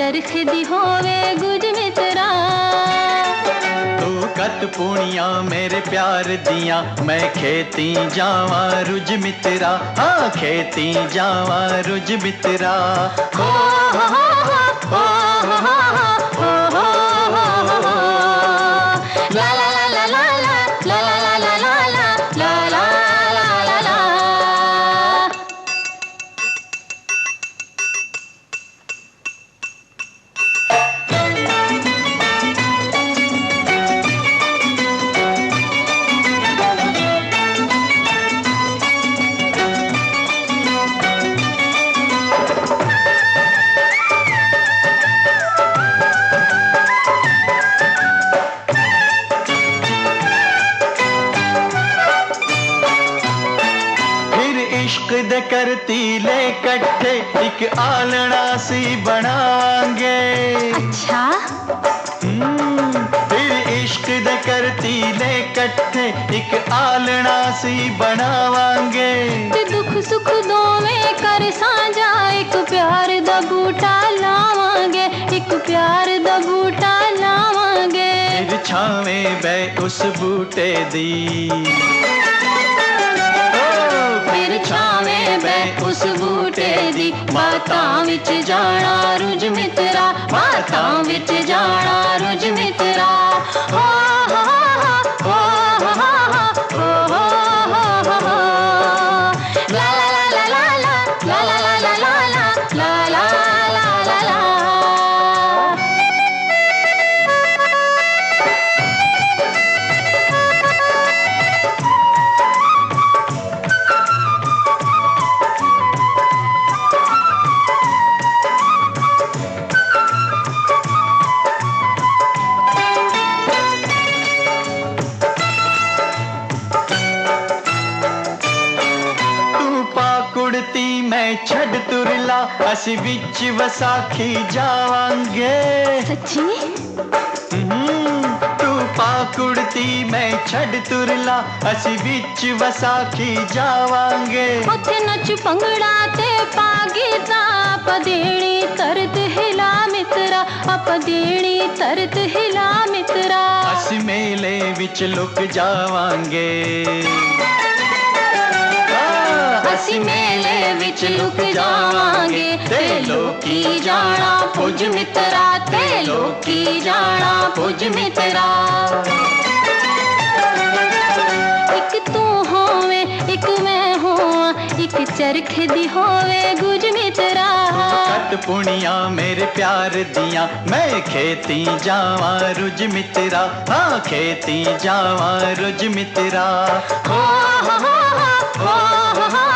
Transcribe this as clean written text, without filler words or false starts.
चरख दी होवे गुज मित्रा। तू कत पुणिया मेरे प्यार दिया, मैं खेती जावा रुज मित्रा। हाँ खेती जावा रुज मित्रा। हो हो हो हो हो हो हो हो हो हो। ला ला ला ला ला ला ला ला ला ला ला ला ला ला ला। इश्क दे करती ले कट्ठे एक आलना सी बनावांगे। अच्छा फिर इश्क दे करती ले कट्ठे एक आलना सी बनावांगे। ते दुख सुख दोवें कर साझा, एक प्यार दा बूटा लावांगे, एक प्यार दा बूटा लावांगे। फिर छावें बै उस बूटे दी, फिर छावें बै उस बूटे दी। बातां विच जाना रुज मित्रा, बातां विच जाना रुज मित्रा। हो हो हो हो हो हो हो हो। ला ला ला ला ला ला ला ला ला ला ला ला ला ला। कुड़ती मैं छड़ तुरला, असी विच वसाखी जावांगे। सच्ची तू पाकुड़ती मैं छड़ तुरला, असी विच वसाखी जावांगे। उत्थे नच पंगड़ा ते पागीता, पदेड़ी तरत हिला मित्रा, अपदेड़ी तरत हिला मित्रा। असी मेले विच लुक जावांगे, असी मेले विच लुक जावांगे। ते लोकी जाना पुज मित्रा, ते लोकी जाना पुज मित्रा। एक तू होवे एक मैं होवां, एक चरख दी होवे गुज मित्रा। कत पुणिया मेरे प्यार दिया, मैं खेती जावा रुज मित्रा। हाँ खेती जावा रुज मित्रा। हो हो हो हो हो हो।